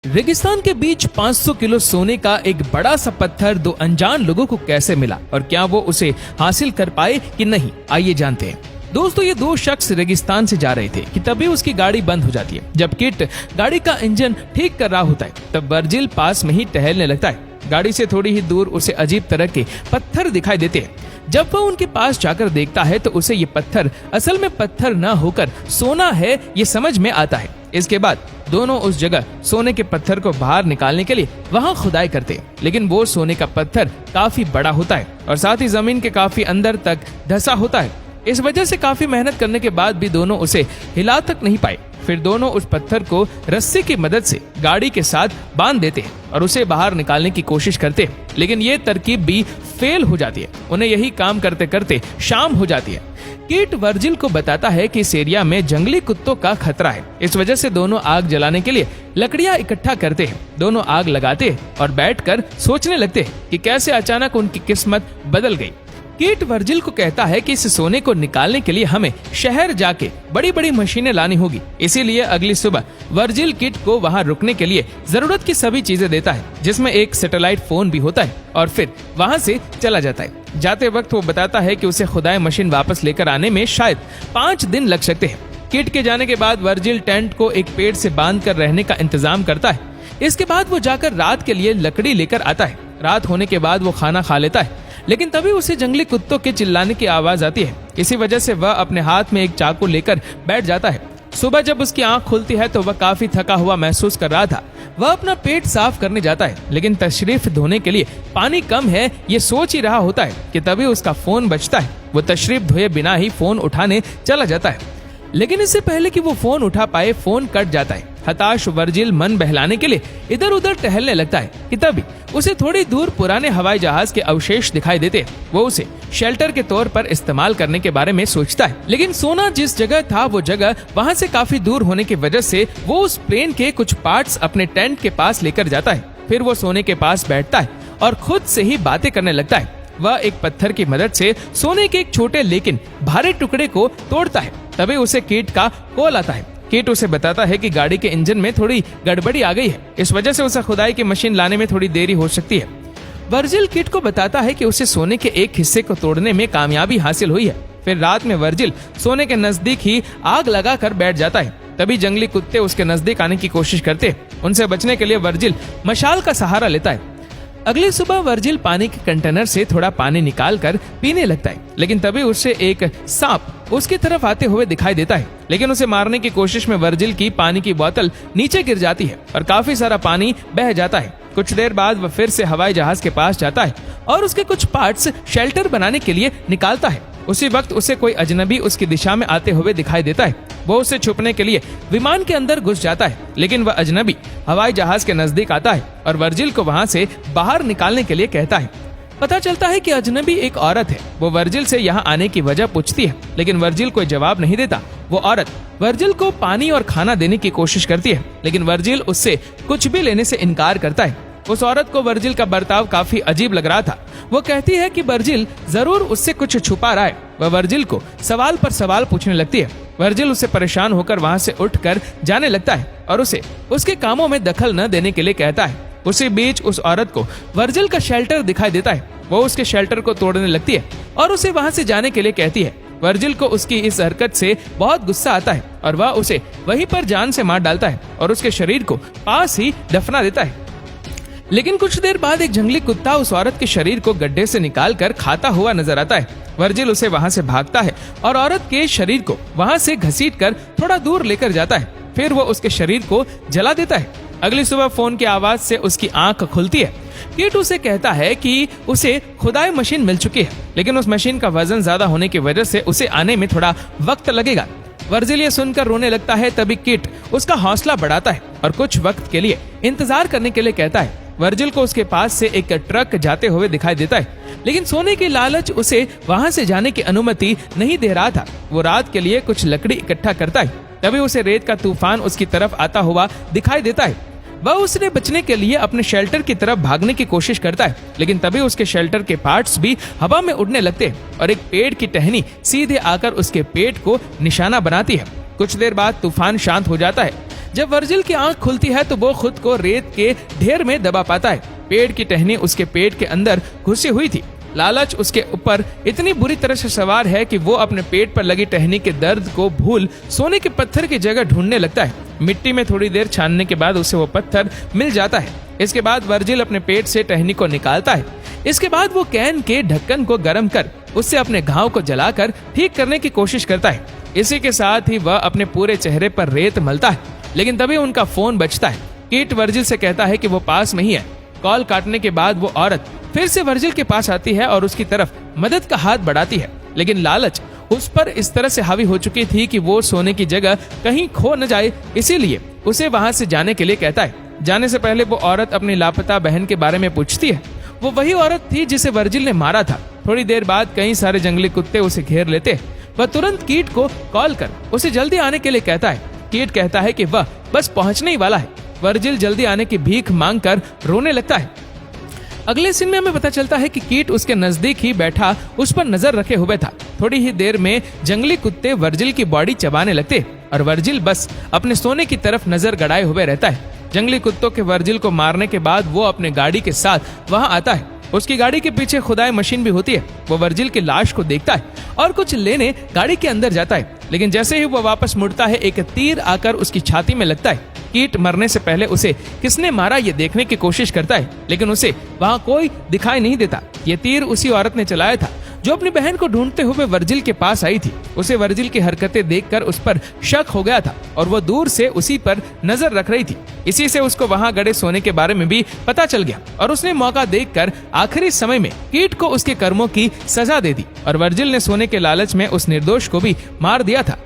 रेगिस्तान के बीच 500 किलो सोने का एक बड़ा सा पत्थर दो अनजान लोगों को कैसे मिला और क्या वो उसे हासिल कर पाए कि नहीं, आइए जानते हैं। दोस्तों, ये दो शख्स रेगिस्तान से जा रहे थे कि तभी उसकी गाड़ी बंद हो जाती है। जब किट गाड़ी का इंजन ठीक कर रहा होता है तब वर्जिल पास में ही टहलने लगता है। गाड़ी से थोड़ी ही दूर उसे अजीब तरह के पत्थर दिखाई देते हैं। जब वह उनके पास जाकर देखता है तो उसे ये पत्थर असल में पत्थर न होकर सोना है, ये समझ में आता है। इसके बाद दोनों उस जगह सोने के पत्थर को बाहर निकालने के लिए वहां खुदाई करते हैं, लेकिन वो सोने का पत्थर काफी बड़ा होता है और साथ ही जमीन के काफी अंदर तक धंसा होता है। इस वजह से काफी मेहनत करने के बाद भी दोनों उसे हिला तक नहीं पाए। फिर दोनों उस पत्थर को रस्सी की मदद से गाड़ी के साथ बांध देते हैं और उसे बाहर निकालने की कोशिश करते हैं, लेकिन ये तरकीब भी फेल हो जाती है। उन्हें यही काम करते करते शाम हो जाती है। किट वर्जिल को बताता है कि इस एरिया में जंगली कुत्तों का खतरा है। इस वजह से दोनों आग जलाने के लिए लकड़ियां इकट्ठा करते हैं। दोनों आग लगाते हैं और बैठकर सोचने लगते हैं कि कैसे अचानक उनकी किस्मत बदल गई। किट वर्जिल को कहता है कि इस सोने को निकालने के लिए हमें शहर जाके बड़ी बड़ी मशीनें लानी होगी। इसीलिए अगली सुबह वर्जिल किट को वहां रुकने के लिए जरूरत की सभी चीजें देता है, जिसमें एक सैटेलाइट फोन भी होता है, और फिर वहां से चला जाता है। जाते वक्त वो बताता है कि उसे खुदाई मशीन वापस लेकर आने में शायद 5 दिन लग सकते हैं। किट के जाने के बाद वर्जिल टेंट को एक पेड़ से बांध कर रहने का इंतजाम करता है। इसके बाद वो जाकर रात के लिए लकड़ी लेकर आता है। रात होने के बाद वो खाना खा लेता है, लेकिन तभी उसे जंगली कुत्तों के चिल्लाने की आवाज आती है। इसी वजह से वह अपने हाथ में एक चाकू लेकर बैठ जाता है। सुबह जब उसकी आंख खुलती है तो वह काफी थका हुआ महसूस कर रहा था। वह अपना पेट साफ करने जाता है, लेकिन तशरीफ धोने के लिए पानी कम है, ये सोच ही रहा होता है कि तभी उसका फोन बजता है। वो तशरीफ धोए बिना ही फोन उठाने चला जाता है, लेकिन इससे पहले कि वो फोन उठा पाए फोन कट जाता है। हताश वर्जिल मन बहलाने के लिए इधर उधर टहलने लगता है कि तभी उसे थोड़ी दूर पुराने हवाई जहाज के अवशेष दिखाई देते हैं। वो उसे शेल्टर के तौर पर इस्तेमाल करने के बारे में सोचता है, लेकिन सोना जिस जगह था वो जगह वहां से काफी दूर होने की वजह से वो उस प्लेन के कुछ पार्ट्स अपने टेंट के पास लेकर जाता है। फिर वो सोने के पास बैठता है और खुद से ही बातें करने लगता है। वह एक पत्थर की मदद से सोने के एक छोटे लेकिन भारी टुकड़े को तोड़ता है। तभी उसे किट का कॉल आता है। किट उसे बताता है कि गाड़ी के इंजन में थोड़ी गड़बड़ी आ गई है, इस वजह से उसे खुदाई की मशीन लाने में थोड़ी देरी हो सकती है। वर्जिल किट को बताता है कि उसे सोने के एक हिस्से को तोड़ने में कामयाबी हासिल हुई है। फिर रात में वर्जिल सोने के नजदीक ही आग लगा कर बैठ जाता है। तभी जंगली कुत्ते उसके नजदीक आने की कोशिश करते हैं। उनसे बचने के लिए वर्जिल मशाल का सहारा लेता है। अगली सुबह वर्जिल पानी के कंटेनर से थोड़ा पानी निकाल कर पीने लगता है, लेकिन तभी उससे एक सांप उसकी तरफ आते हुए दिखाई देता है। लेकिन उसे मारने की कोशिश में वर्जिल की पानी की बोतल नीचे गिर जाती है और काफी सारा पानी बह जाता है। कुछ देर बाद वह फिर से हवाई जहाज के पास जाता है और उसके कुछ पार्ट्स शेल्टर बनाने के लिए निकालता है। उसी वक्त उसे कोई अजनबी उसकी दिशा में आते हुए दिखाई देता है। वो उसे छुपने के लिए विमान के अंदर घुस जाता है, लेकिन वह अजनबी हवाई जहाज के नजदीक आता है और वर्जिल को वहां से बाहर निकालने के लिए कहता है। पता चलता है कि अजनबी एक औरत है। वो वर्जिल से यहाँ आने की वजह पूछती है, लेकिन वर्जिल कोई जवाब नहीं देता। वो औरत वर्जिल को पानी और खाना देने की कोशिश करती है, लेकिन वर्जिल उससे कुछ भी लेने से इनकार करता है। उस औरत को वर्जिल का बर्ताव काफी अजीब लग रहा था। वो कहती है कि वर्जिल जरूर उससे कुछ छुपा रहा है। वह वर्जिल को सवाल पर सवाल पूछने लगती है। वर्जिल उससे परेशान होकर वहां से उठकर जाने लगता है और उसे उसके कामों में दखल न देने के लिए कहता है। उसी बीच उस औरत को वर्जिल का शेल्टर दिखाई देता है। वो उसके शेल्टर को तोड़ने लगती है और उसे वहां से जाने के लिए कहती है। वर्जिल को उसकी इस हरकत से बहुत गुस्सा आता है और वह उसे वहीं पर जान से मार डालता है और उसके शरीर को पास ही दफना देता है। लेकिन कुछ देर बाद एक जंगली कुत्ता उस औरत के शरीर को गड्ढे से निकाल कर खाता हुआ नजर आता है। वर्जिल उसे वहां से भागता है और औरत के शरीर को वहां से घसीट कर थोड़ा दूर लेकर जाता है। फिर वो उसके शरीर को जला देता है। अगली सुबह फोन की आवाज से उसकी आंख खुलती है। किट उसे कहता है कि उसे खुदाई मशीन मिल चुकी है, लेकिन उस मशीन का वजन ज्यादा होने की वजह से उसे आने में थोड़ा वक्त लगेगा। वर्जिल ये सुनकर रोने लगता है। तभी किट उसका हौसला बढ़ाता है और कुछ वक्त के लिए इंतजार करने के लिए कहता है। वर्जिल को उसके पास से एक ट्रक जाते हुए दिखाई देता है, लेकिन सोने की लालच उसे वहां से जाने की अनुमति नहीं दे रहा था। वो रात के लिए कुछ लकड़ी इकट्ठा करता है। तभी उसे रेत का तूफान उसकी तरफ आता हुआ दिखाई देता है। वह उसने बचने के लिए अपने शेल्टर की तरफ भागने की कोशिश करता है, लेकिन तभी उसके शेल्टर के पार्ट्स भी हवा में उड़ने लगते हैं और एक पेड़ की टहनी सीधे आकर उसके पेट को निशाना बनाती है। कुछ देर बाद तूफान शांत हो जाता है। जब वर्जिल की आंख खुलती है तो वो खुद को रेत के ढेर में दबा पाता है। पेड़ की टहनी उसके पेट के अंदर घुसी हुई थी। लालच उसके ऊपर इतनी बुरी तरह से सवार है कि वो अपने पेट पर लगी टहनी के दर्द को भूल सोने के पत्थर की जगह ढूंढने लगता है। मिट्टी में थोड़ी देर छानने के बाद उसे वो पत्थर मिल जाता है। इसके बाद वर्जिल अपने पेट से टहनी को निकालता है। इसके बाद वो कैन के ढक्कन को गर्म कर उससे अपने घाव को जलाकर ठीक करने की कोशिश करता है। इसी के साथ ही वह अपने पूरे चेहरे पर रेत मलता है। लेकिन तभी उनका फोन बजता है। कीट वर्जिल से कहता है कि वो पास में ही है। कॉल काटने के बाद वो औरत फिर से वर्जिल के पास आती है और उसकी तरफ मदद का हाथ बढ़ाती है। लेकिन लालच उस पर इस तरह से हावी हो चुकी थी कि वो सोने की जगह कहीं खो न जाए, इसीलिए उसे वहां से जाने के लिए कहता है। जाने से पहले वो औरत अपनी लापता बहन के बारे में पूछती है। वो वही औरत थी जिसे वर्जिल ने मारा था। थोड़ी देर बाद कई सारे जंगली कुत्ते उसे घेर लेते। वह तुरंत कीट को कॉल कर उसे जल्दी आने के लिए कहता है। कीट कहता है कि वह बस पहुंचने ही वाला है। वर्जिल जल्दी आने की भीख मांगकर रोने लगता है। अगले सीन में हमें पता चलता है कि कीट उसके नजदीक ही बैठा उस पर नजर रखे हुए था। थोड़ी ही देर में जंगली कुत्ते वर्जिल की बॉडी चबाने लगते और वर्जिल बस अपने सोने की तरफ नजर गड़ाए हुए रहता है। जंगली कुत्तों के वर्जिल को मारने के बाद वो अपने गाड़ी के साथ वहां आता है। उसकी गाड़ी के पीछे खुदाई मशीन भी होती है। वो वर्जिल की लाश को देखता है और कुछ लेने गाड़ी के अंदर जाता है। लेकिन जैसे ही वो वापस मुड़ता है, एक तीर आकर उसकी छाती में लगता है। कीट मरने से पहले उसे किसने मारा ये देखने की कोशिश करता है, लेकिन उसे वहां कोई दिखाई नहीं देता। ये तीर उसी औरत ने चलाया था जो अपनी बहन को ढूंढते हुए वर्जिल के पास आई थी। उसे वर्जिल की हरकतें देखकर उस पर शक हो गया था और वो दूर से उसी पर नजर रख रही थी। इसी से उसको वहां गड़े सोने के बारे में भी पता चल गया और उसने मौका देखकर आखिरी समय में कीट को उसके कर्मों की सजा दे दी और वर्जिल ने सोने के लालच में उस निर्दोष को भी मार दिया था।